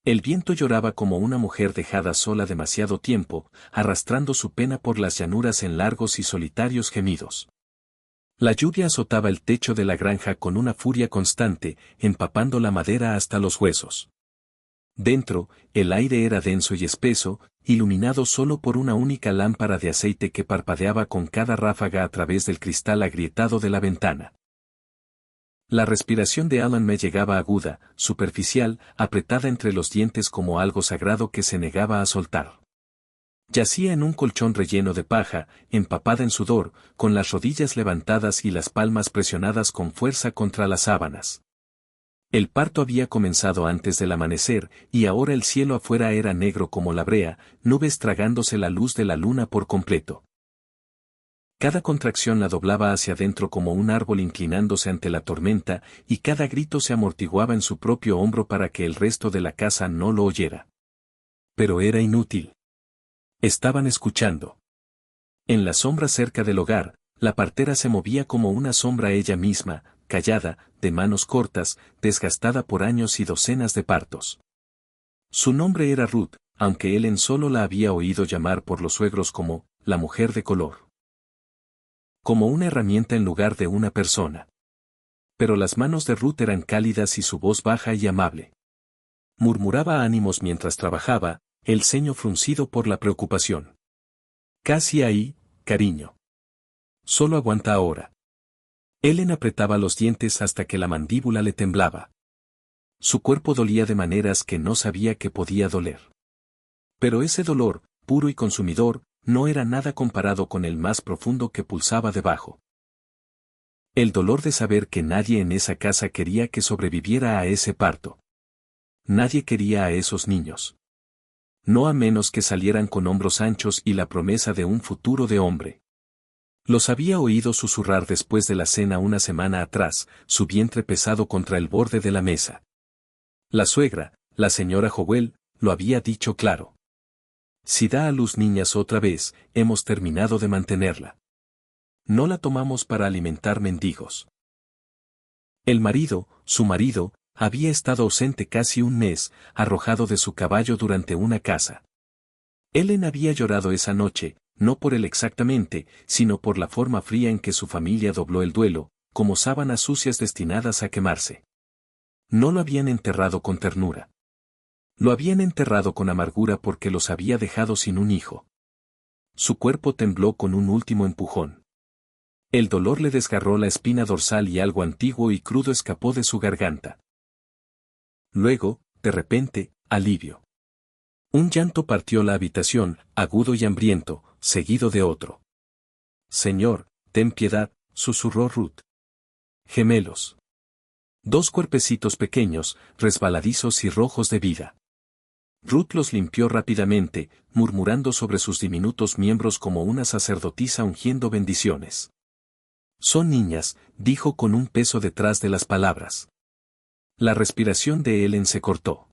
El viento lloraba como una mujer dejada sola demasiado tiempo, arrastrando su pena por las llanuras en largos y solitarios gemidos. La lluvia azotaba el techo de la granja con una furia constante, empapando la madera hasta los huesos. Dentro, el aire era denso y espeso, iluminado solo por una única lámpara de aceite que parpadeaba con cada ráfaga a través del cristal agrietado de la ventana. La respiración de Alan me llegaba aguda, superficial, apretada entre los dientes como algo sagrado que se negaba a soltar. Yacía en un colchón relleno de paja, empapada en sudor, con las rodillas levantadas y las palmas presionadas con fuerza contra las sábanas. El parto había comenzado antes del amanecer, y ahora el cielo afuera era negro como la brea, nubes tragándose la luz de la luna por completo. Cada contracción la doblaba hacia adentro como un árbol inclinándose ante la tormenta, y cada grito se amortiguaba en su propio hombro para que el resto de la casa no lo oyera. Pero era inútil. Estaban escuchando. En la sombra cerca del hogar, la partera se movía como una sombra ella misma, callada, de manos cortas, desgastada por años y docenas de partos. Su nombre era Ruth, aunque Ellen solo la había oído llamar por los suegros como la mujer de color. Como una herramienta en lugar de una persona. Pero las manos de Ruth eran cálidas y su voz baja y amable. Murmuraba ánimos mientras trabajaba, el ceño fruncido por la preocupación. Casi ahí, cariño. Solo aguanta ahora. Ellen apretaba los dientes hasta que la mandíbula le temblaba. Su cuerpo dolía de maneras que no sabía que podía doler. Pero ese dolor, puro y consumidor, no era nada comparado con el más profundo que pulsaba debajo. El dolor de saber que nadie en esa casa quería que sobreviviera a ese parto. Nadie quería a esos niños. No a menos que salieran con hombros anchos y la promesa de un futuro de hombre. Los había oído susurrar después de la cena una semana atrás, su vientre pesado contra el borde de la mesa. La suegra, la señora Howell, lo había dicho claro. Si da a luz niñas otra vez, hemos terminado de mantenerla. No la tomamos para alimentar mendigos. El marido, su marido, había estado ausente casi un mes, arrojado de su caballo durante una caza. Ellen había llorado esa noche, no por él exactamente, sino por la forma fría en que su familia dobló el duelo, como sábanas sucias destinadas a quemarse. No lo habían enterrado con ternura. Lo habían enterrado con amargura porque los había dejado sin un hijo. Su cuerpo tembló con un último empujón. El dolor le desgarró la espina dorsal y algo antiguo y crudo escapó de su garganta. Luego, de repente, alivio. Un llanto partió la habitación, agudo y hambriento, seguido de otro. Señor, ten piedad, susurró Ruth. Gemelos. Dos cuerpecitos pequeños, resbaladizos y rojos de vida. Ruth los limpió rápidamente, murmurando sobre sus diminutos miembros como una sacerdotisa ungiendo bendiciones. Son niñas, dijo con un peso detrás de las palabras. La respiración de Ellen se cortó.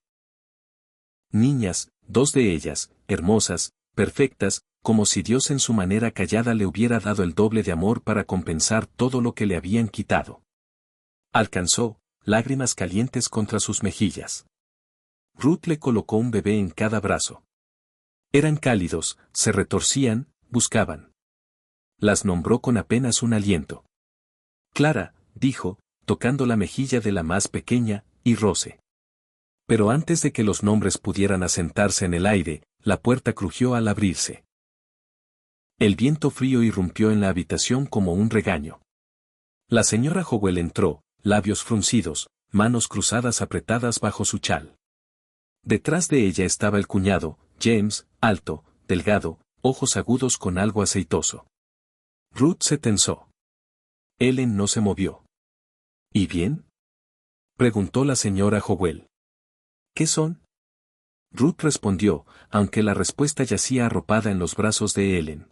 Niñas, dos de ellas, hermosas, perfectas, como si Dios en su manera callada le hubiera dado el doble de amor para compensar todo lo que le habían quitado. Alcanzó, lágrimas calientes contra sus mejillas. Ruth le colocó un bebé en cada brazo. Eran cálidos, se retorcían, buscaban. Las nombró con apenas un aliento. Clara, dijo, tocando la mejilla de la más pequeña, y Rose. Pero antes de que los nombres pudieran asentarse en el aire, la puerta crujió al abrirse. El viento frío irrumpió en la habitación como un regaño. La señora Howell entró, labios fruncidos, manos cruzadas apretadas bajo su chal. Detrás de ella estaba el cuñado, James, alto, delgado, ojos agudos con algo aceitoso. Ruth se tensó. Ellen no se movió. ¿Y bien? Preguntó la señora Howell. ¿Qué son? Ruth respondió, aunque la respuesta yacía arropada en los brazos de Ellen.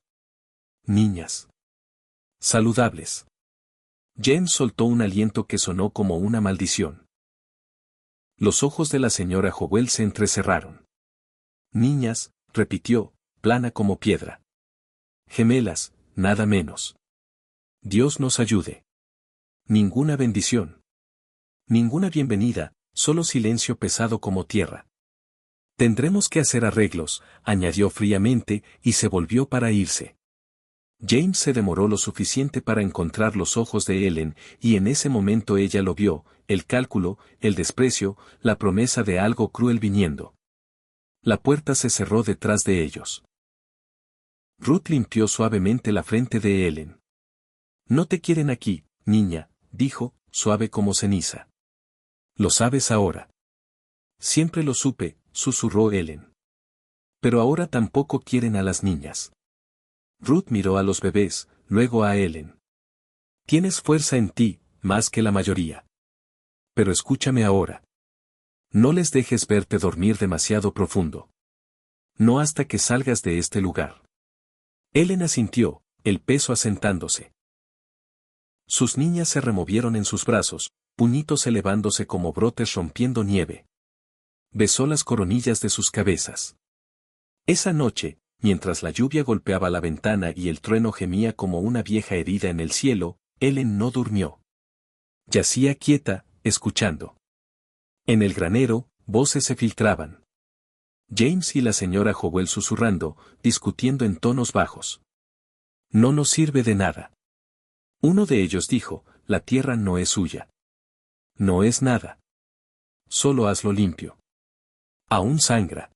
Niñas. Saludables. James soltó un aliento que sonó como una maldición. Los ojos de la señora Howell se entrecerraron. Niñas, repitió, plana como piedra. Gemelas, nada menos. Dios nos ayude. Ninguna bendición. Ninguna bienvenida, solo silencio pesado como tierra. Tendremos que hacer arreglos, añadió fríamente, y se volvió para irse. James se demoró lo suficiente para encontrar los ojos de Ellen, y en ese momento ella lo vio, el cálculo, el desprecio, la promesa de algo cruel viniendo. La puerta se cerró detrás de ellos. Ruth limpió suavemente la frente de Ellen. No te quieren aquí, niña, dijo, suave como ceniza. Lo sabes ahora. Siempre lo supe, susurró Ellen. Pero ahora tampoco quieren a las niñas. Ruth miró a los bebés, luego a Ellen. Tienes fuerza en ti, más que la mayoría. Pero escúchame ahora. No les dejes verte dormir demasiado profundo. No hasta que salgas de este lugar. Ellen asintió, el peso asentándose. Sus niñas se removieron en sus brazos, puñitos elevándose como brotes rompiendo nieve. Besó las coronillas de sus cabezas. Esa noche, mientras la lluvia golpeaba la ventana y el trueno gemía como una vieja herida en el cielo, Ellen no durmió. Yacía quieta, escuchando. En el granero, voces se filtraban. James y la señora Howell susurrando, discutiendo en tonos bajos. No nos sirve de nada. Uno de ellos dijo, la tierra no es suya. No es nada. Solo hazlo limpio. Aún sangra.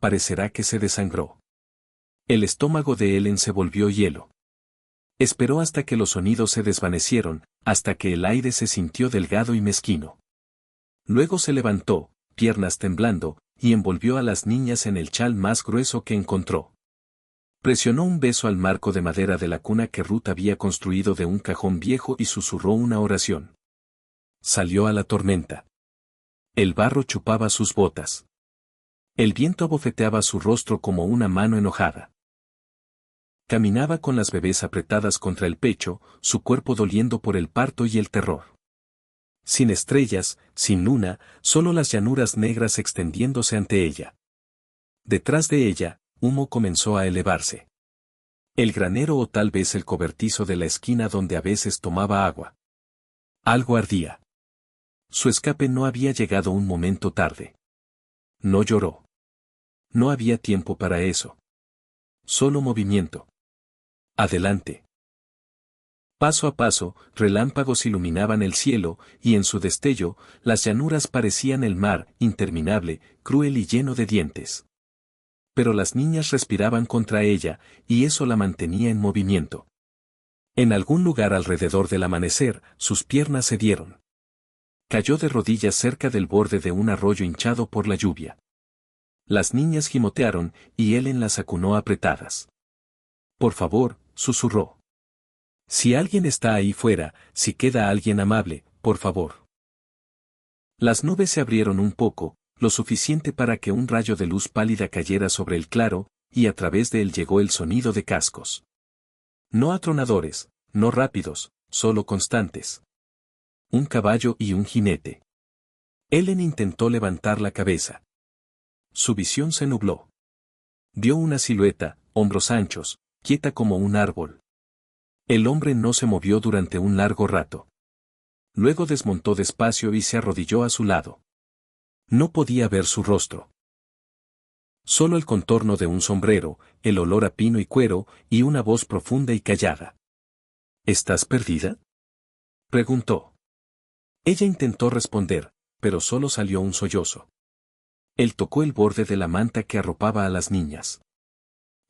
Parecerá que se desangró. El estómago de Ellen se volvió hielo. Esperó hasta que los sonidos se desvanecieron, hasta que el aire se sintió delgado y mezquino. Luego se levantó, piernas temblando, y envolvió a las niñas en el chal más grueso que encontró. Presionó un beso al marco de madera de la cuna que Ruth había construido de un cajón viejo y susurró una oración. Salió a la tormenta. El barro chupaba sus botas. El viento abofeteaba su rostro como una mano enojada. Caminaba con las bebés apretadas contra el pecho, su cuerpo doliendo por el parto y el terror. Sin estrellas, sin luna, solo las llanuras negras extendiéndose ante ella. Detrás de ella, humo comenzó a elevarse. El granero o tal vez el cobertizo de la esquina donde a veces tomaba agua. Algo ardía. Su escape no había llegado un momento tarde. No lloró. No había tiempo para eso. Solo movimiento. Adelante. Paso a paso, relámpagos iluminaban el cielo, y en su destello, las llanuras parecían el mar, interminable, cruel y lleno de dientes. Pero las niñas respiraban contra ella, y eso la mantenía en movimiento. En algún lugar alrededor del amanecer, sus piernas cedieron. Cayó de rodillas cerca del borde de un arroyo hinchado por la lluvia. Las niñas gimotearon, y Ellen las acunó apretadas. Por favor, susurró. Si alguien está ahí fuera, si queda alguien amable, por favor. Las nubes se abrieron un poco, lo suficiente para que un rayo de luz pálida cayera sobre el claro, y a través de él llegó el sonido de cascos. No atronadores, no rápidos, solo constantes. Un caballo y un jinete. Ellen intentó levantar la cabeza. Su visión se nubló. Vio una silueta, hombros anchos, quieta como un árbol. El hombre no se movió durante un largo rato. Luego desmontó despacio y se arrodilló a su lado. No podía ver su rostro. Solo el contorno de un sombrero, el olor a pino y cuero, y una voz profunda y callada. ¿Estás perdida?, preguntó. Ella intentó responder, pero solo salió un sollozo. Él tocó el borde de la manta que arropaba a las niñas.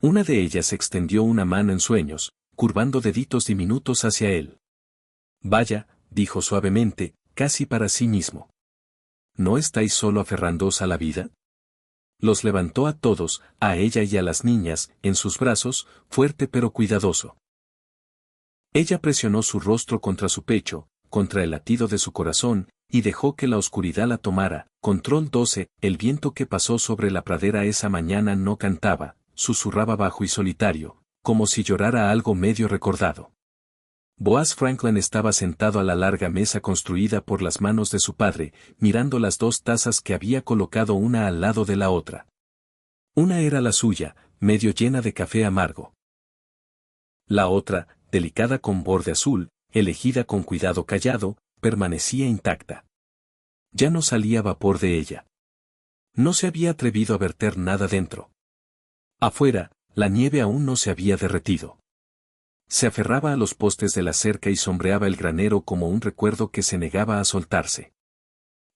Una de ellas extendió una mano en sueños, curvando deditos diminutos hacia él. Vaya, dijo suavemente, casi para sí mismo. ¿No estáis solo aferrándoos a la vida? Los levantó a todos, a ella y a las niñas, en sus brazos, fuerte pero cuidadoso. Ella presionó su rostro contra su pecho, contra el latido de su corazón, y dejó que la oscuridad la tomara. Control 12, el viento que pasó sobre la pradera esa mañana no cantaba, susurraba bajo y solitario, como si llorara algo medio recordado. Boaz Franklin estaba sentado a la larga mesa construida por las manos de su padre, mirando las dos tazas que había colocado una al lado de la otra. Una era la suya, medio llena de café amargo. La otra, delicada con borde azul, elegida con cuidado callado, permanecía intacta. Ya no salía vapor de ella. No se había atrevido a verter nada dentro. Afuera, la nieve aún no se había derretido. Se aferraba a los postes de la cerca y sombreaba el granero como un recuerdo que se negaba a soltarse.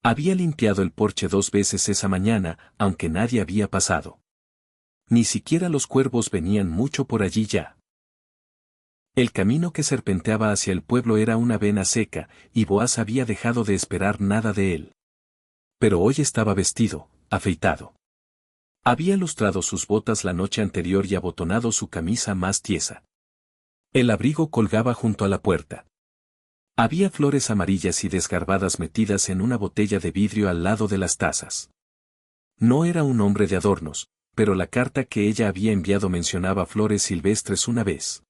Había limpiado el porche 2 veces esa mañana, aunque nadie había pasado. Ni siquiera los cuervos venían mucho por allí ya. El camino que serpenteaba hacia el pueblo era una vena seca, y Boaz había dejado de esperar nada de él. Pero hoy estaba vestido, afeitado. Había lustrado sus botas la noche anterior y abotonado su camisa más tiesa. El abrigo colgaba junto a la puerta. Había flores amarillas y desgarbadas metidas en una botella de vidrio al lado de las tazas. No era un hombre de adornos, pero la carta que ella había enviado mencionaba flores silvestres una vez.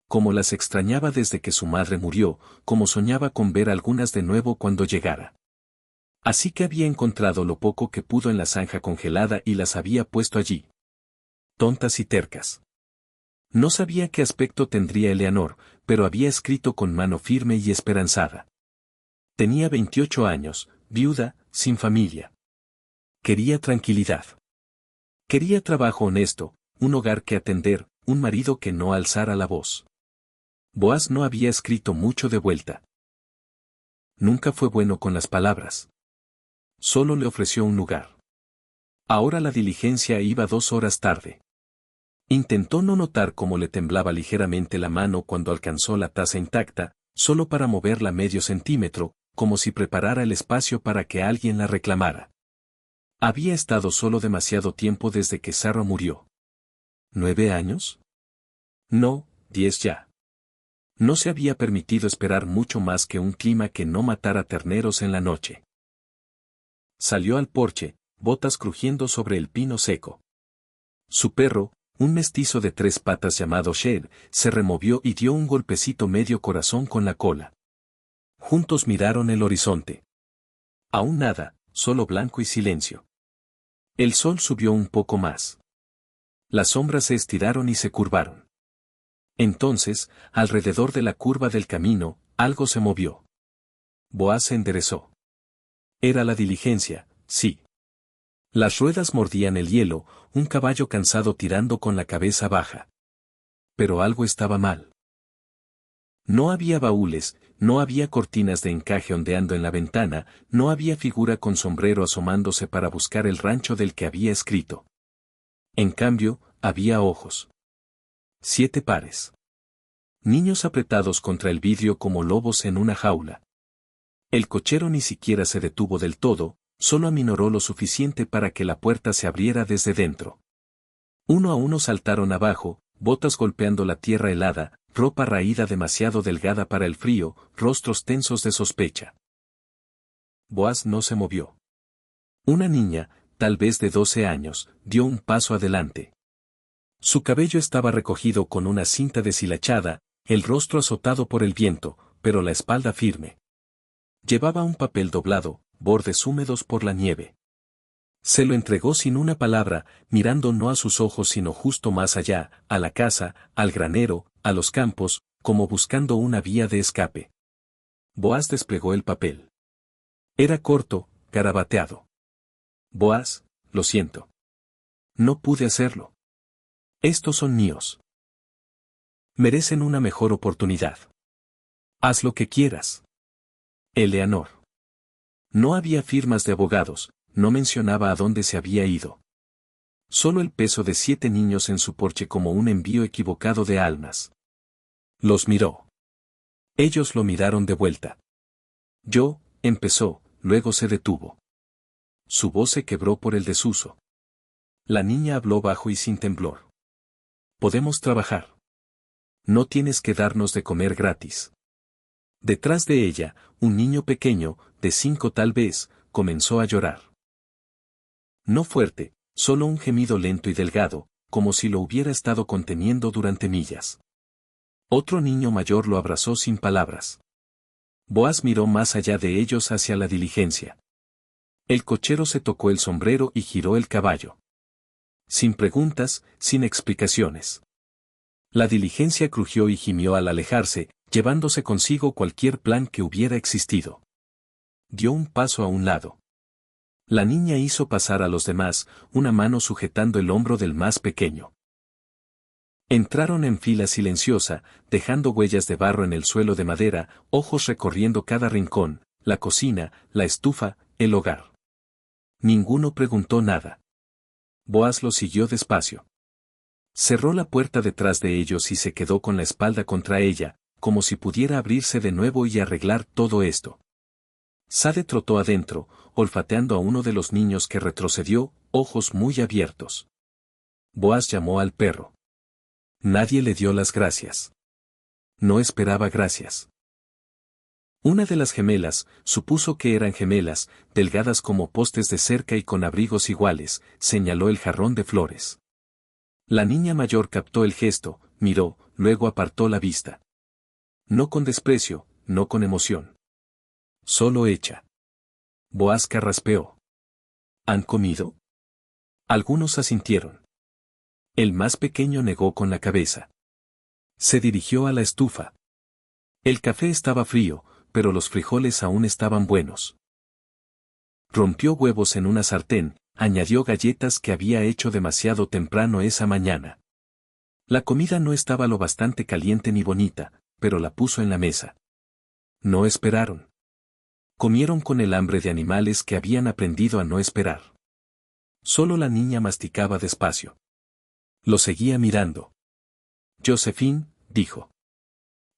Como las extrañaba desde que su madre murió, como soñaba con ver algunas de nuevo cuando llegara. Así que había encontrado lo poco que pudo en la zanja congelada y las había puesto allí. Tontas y tercas. No sabía qué aspecto tendría Eleanor, pero había escrito con mano firme y esperanzada. Tenía 28 años, viuda, sin familia. Quería tranquilidad. Quería trabajo honesto, un hogar que atender, un marido que no alzara la voz. Boaz no había escrito mucho de vuelta. Nunca fue bueno con las palabras. Solo le ofreció un lugar. Ahora la diligencia iba 2 horas tarde. Intentó no notar cómo le temblaba ligeramente la mano cuando alcanzó la taza intacta, solo para moverla medio centímetro, como si preparara el espacio para que alguien la reclamara. Había estado solo demasiado tiempo desde que Sarah murió. ¿9 años? No, 10 ya. No se había permitido esperar mucho más que un clima que no matara terneros en la noche. Salió al porche, botas crujiendo sobre el pino seco. Su perro, un mestizo de 3 patas llamado Shed, se removió y dio un golpecito medio corazón con la cola. Juntos miraron el horizonte. Aún nada, solo blanco y silencio. El sol subió un poco más. Las sombras se estiraron y se curvaron. Entonces, alrededor de la curva del camino, algo se movió. Boaz se enderezó. Era la diligencia, sí. Las ruedas mordían el hielo, un caballo cansado tirando con la cabeza baja. Pero algo estaba mal. No había baúles, no había cortinas de encaje ondeando en la ventana, no había figura con sombrero asomándose para buscar el rancho del que había escrito. En cambio, había ojos. 7 pares. Niños apretados contra el vidrio como lobos en una jaula. El cochero ni siquiera se detuvo del todo, solo aminoró lo suficiente para que la puerta se abriera desde dentro. Uno a uno saltaron abajo, botas golpeando la tierra helada, ropa raída demasiado delgada para el frío, rostros tensos de sospecha. Boaz no se movió. Una niña, tal vez de 12 años, dio un paso adelante. Su cabello estaba recogido con una cinta deshilachada, el rostro azotado por el viento, pero la espalda firme. Llevaba un papel doblado, bordes húmedos por la nieve. Se lo entregó sin una palabra, mirando no a sus ojos sino justo más allá, a la casa, al granero, a los campos, como buscando una vía de escape. Boaz desplegó el papel. Era corto, garabateado. Boaz, lo siento. No pude hacerlo. Estos son míos. Merecen una mejor oportunidad. Haz lo que quieras. Eleanor. No había firmas de abogados, no mencionaba a dónde se había ido. Solo el peso de 7 niños en su porche como un envío equivocado de almas. Los miró. Ellos lo miraron de vuelta. Yo, empezó, luego se detuvo. Su voz se quebró por el desuso. La niña habló bajo y sin temblor. Podemos trabajar. No tienes que darnos de comer gratis. Detrás de ella, un niño pequeño, de 5 tal vez, comenzó a llorar. No fuerte, solo un gemido lento y delgado, como si lo hubiera estado conteniendo durante millas. Otro niño mayor lo abrazó sin palabras. Boaz miró más allá de ellos hacia la diligencia. El cochero se tocó el sombrero y giró el caballo. Sin preguntas, sin explicaciones. La diligencia crujió y gimió al alejarse, llevándose consigo cualquier plan que hubiera existido. Dio un paso a un lado. La niña hizo pasar a los demás, una mano sujetando el hombro del más pequeño. Entraron en fila silenciosa, dejando huellas de barro en el suelo de madera, ojos recorriendo cada rincón, la cocina, la estufa, el hogar. Ninguno preguntó nada. Boaz lo siguió despacio. Cerró la puerta detrás de ellos y se quedó con la espalda contra ella, como si pudiera abrirse de nuevo y arreglar todo esto. Sade trotó adentro, olfateando a uno de los niños que retrocedió, ojos muy abiertos. Boaz llamó al perro. Nadie le dio las gracias. No esperaba gracias. Una de las gemelas, supuso que eran gemelas, delgadas como postes de cerca y con abrigos iguales, señaló el jarrón de flores. La niña mayor captó el gesto, miró, luego apartó la vista. No con desprecio, no con emoción. Solo hecha. Boaz carraspeó. ¿Han comido? Algunos asintieron. El más pequeño negó con la cabeza. Se dirigió a la estufa. El café estaba frío, pero los frijoles aún estaban buenos. Rompió huevos en una sartén, añadió galletas que había hecho demasiado temprano esa mañana. La comida no estaba lo bastante caliente ni bonita, pero la puso en la mesa. No esperaron. Comieron con el hambre de animales que habían aprendido a no esperar. Solo la niña masticaba despacio. Lo seguía mirando. Josephine, dijo.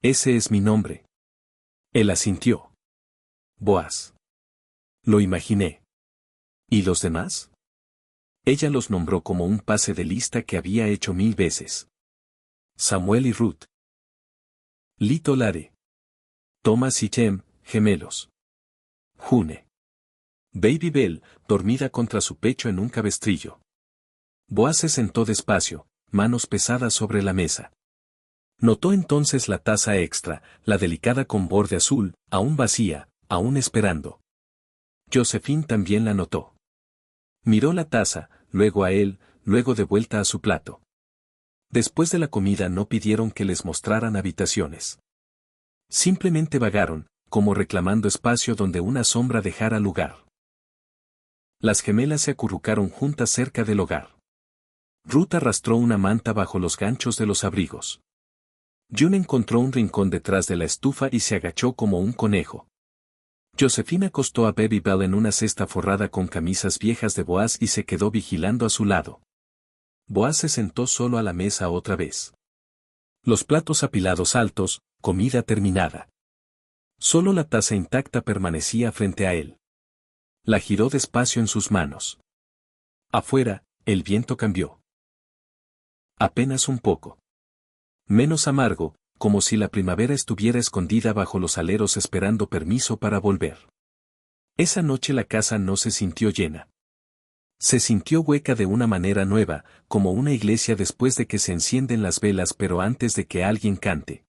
Ese es mi nombre. Él asintió. Boaz. Lo imaginé. ¿Y los demás? Ella los nombró como un pase de lista que había hecho 1000 veces. Samuel y Ruth. Lito Lare. Thomas y Chem, gemelos. June. Baby Bell, dormida contra su pecho en un cabestrillo. Boaz se sentó despacio, manos pesadas sobre la mesa. Notó entonces la taza extra, la delicada con borde azul, aún vacía, aún esperando. Josephine también la notó. Miró la taza, luego a él, luego de vuelta a su plato. Después de la comida no pidieron que les mostraran habitaciones. Simplemente vagaron, como reclamando espacio donde una sombra dejara lugar. Las gemelas se acurrucaron juntas cerca del hogar. Ruth arrastró una manta bajo los ganchos de los abrigos. June encontró un rincón detrás de la estufa y se agachó como un conejo. Josephine acostó a Baby Bell en una cesta forrada con camisas viejas de Boaz y se quedó vigilando a su lado. Boaz se sentó solo a la mesa otra vez. Los platos apilados altos, comida terminada. Solo la taza intacta permanecía frente a él. La giró despacio en sus manos. Afuera, el viento cambió. Apenas un poco. Menos amargo, como si la primavera estuviera escondida bajo los aleros esperando permiso para volver. Esa noche la casa no se sintió llena. Se sintió hueca de una manera nueva, como una iglesia después de que se encienden las velas pero antes de que alguien cante.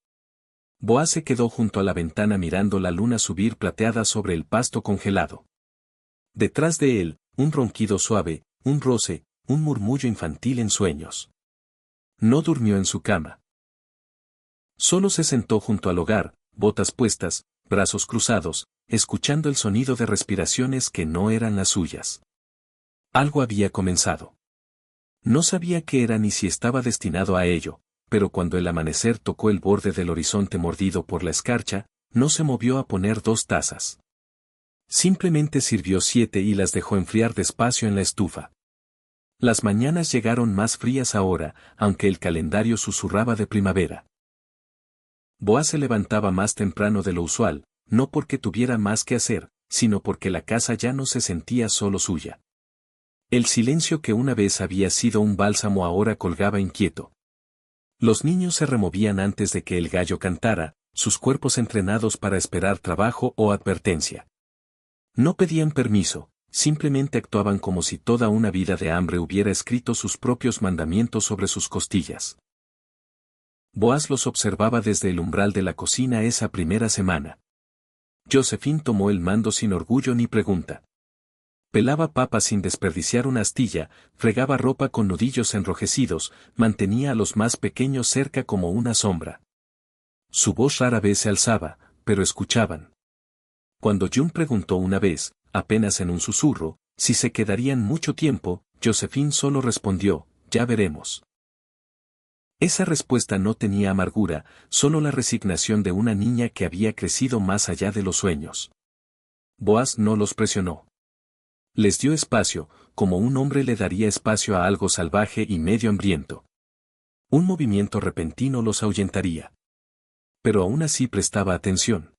Boaz se quedó junto a la ventana mirando la luna subir plateada sobre el pasto congelado. Detrás de él, un ronquido suave, un roce, un murmullo infantil en sueños. No durmió en su cama. Solo se sentó junto al hogar, botas puestas, brazos cruzados, escuchando el sonido de respiraciones que no eran las suyas. Algo había comenzado. No sabía qué era ni si estaba destinado a ello, pero cuando el amanecer tocó el borde del horizonte mordido por la escarcha, no se movió a poner 2 tazas. Simplemente sirvió 7 y las dejó enfriar despacio en la estufa. Las mañanas llegaron más frías ahora, aunque el calendario susurraba de primavera. Boaz se levantaba más temprano de lo usual, no porque tuviera más que hacer, sino porque la casa ya no se sentía solo suya. El silencio que una vez había sido un bálsamo ahora colgaba inquieto. Los niños se removían antes de que el gallo cantara, sus cuerpos entrenados para esperar trabajo o advertencia. No pedían permiso, simplemente actuaban como si toda una vida de hambre hubiera escrito sus propios mandamientos sobre sus costillas. Boaz los observaba desde el umbral de la cocina esa primera semana. Josephine tomó el mando sin orgullo ni pregunta. Pelaba papas sin desperdiciar una astilla, fregaba ropa con nudillos enrojecidos, mantenía a los más pequeños cerca como una sombra. Su voz rara vez se alzaba, pero escuchaban. Cuando June preguntó una vez, apenas en un susurro, Si se quedarían mucho tiempo, Josephine solo respondió, ya veremos. Esa respuesta no tenía amargura, solo la resignación de una niña que había crecido más allá de los sueños. Boaz no los presionó. Les dio espacio, como un hombre le daría espacio a algo salvaje y medio hambriento. Un movimiento repentino los ahuyentaría. Pero aún así prestaba atención.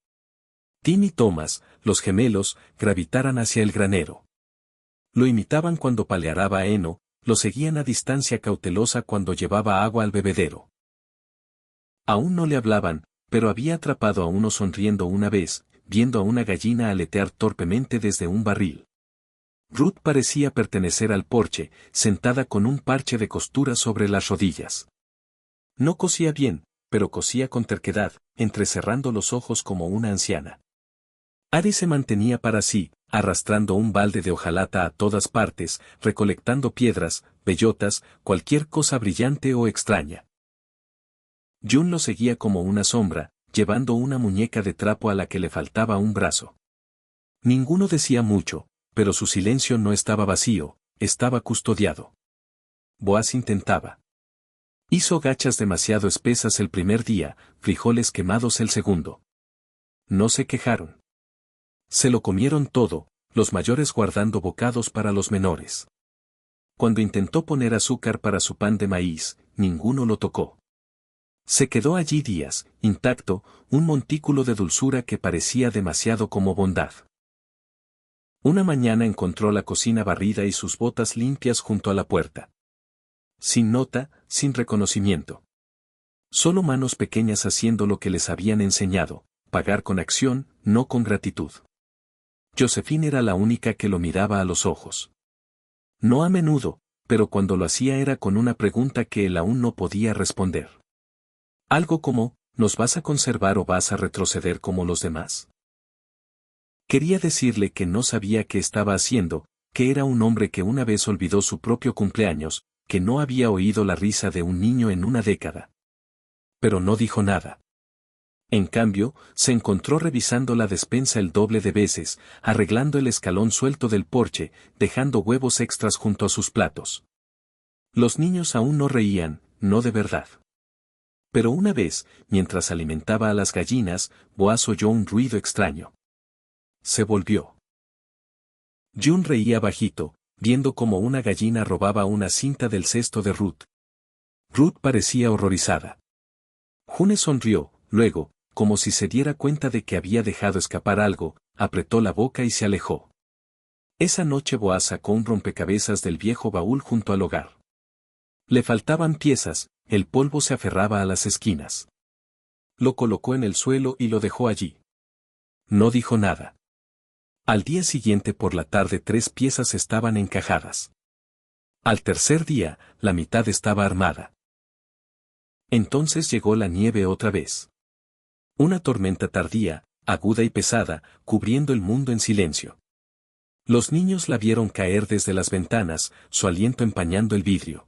Tim y Thomas, los gemelos, gravitaran hacia el granero. Lo imitaban cuando palearaba heno, lo seguían a distancia cautelosa cuando llevaba agua al bebedero. Aún no le hablaban, pero había atrapado a uno sonriendo una vez, viendo a una gallina aletear torpemente desde un barril. Ruth parecía pertenecer al porche, sentada con un parche de costura sobre las rodillas. No cosía bien, pero cosía con terquedad, entrecerrando los ojos como una anciana. Ari se mantenía para sí, arrastrando un balde de hojalata a todas partes, recolectando piedras, bellotas, cualquier cosa brillante o extraña. June lo seguía como una sombra, llevando una muñeca de trapo a la que le faltaba un brazo. Ninguno decía mucho, pero su silencio no estaba vacío, estaba custodiado. Boaz intentaba. Hizo gachas demasiado espesas el primer día, frijoles quemados el segundo. No se quejaron. Se lo comieron todo, los mayores guardando bocados para los menores. Cuando intentó poner azúcar para su pan de maíz, ninguno lo tocó. Se quedó allí días, intacto, un montículo de dulzura que parecía demasiado como bondad. Una mañana encontró la cocina barrida y sus botas limpias junto a la puerta. Sin nota, sin reconocimiento. Solo manos pequeñas haciendo lo que les habían enseñado, pagar con acción, no con gratitud. Josephine era la única que lo miraba a los ojos. No a menudo, pero cuando lo hacía era con una pregunta que él aún no podía responder. Algo como, ¿nos vas a conservar o vas a retroceder como los demás? Quería decirle que no sabía qué estaba haciendo, que era un hombre que una vez olvidó su propio cumpleaños, que no había oído la risa de un niño en una década. Pero no dijo nada. En cambio, se encontró revisando la despensa el doble de veces, arreglando el escalón suelto del porche, dejando huevos extras junto a sus platos. Los niños aún no reían, no de verdad. Pero una vez, mientras alimentaba a las gallinas, Boaz oyó un ruido extraño. Se volvió. June reía bajito, viendo cómo una gallina robaba una cinta del cesto de Ruth. Ruth parecía horrorizada. June sonrió, luego, como si se diera cuenta de que había dejado escapar algo, apretó la boca y se alejó. Esa noche Boaz sacó un rompecabezas del viejo baúl junto al hogar. Le faltaban piezas, el polvo se aferraba a las esquinas. Lo colocó en el suelo y lo dejó allí. No dijo nada. Al día siguiente por la tarde 3 piezas estaban encajadas. Al tercer día, la mitad estaba armada. Entonces llegó la nieve otra vez. Una tormenta tardía, aguda y pesada, cubriendo el mundo en silencio. Los niños la vieron caer desde las ventanas, su aliento empañando el vidrio.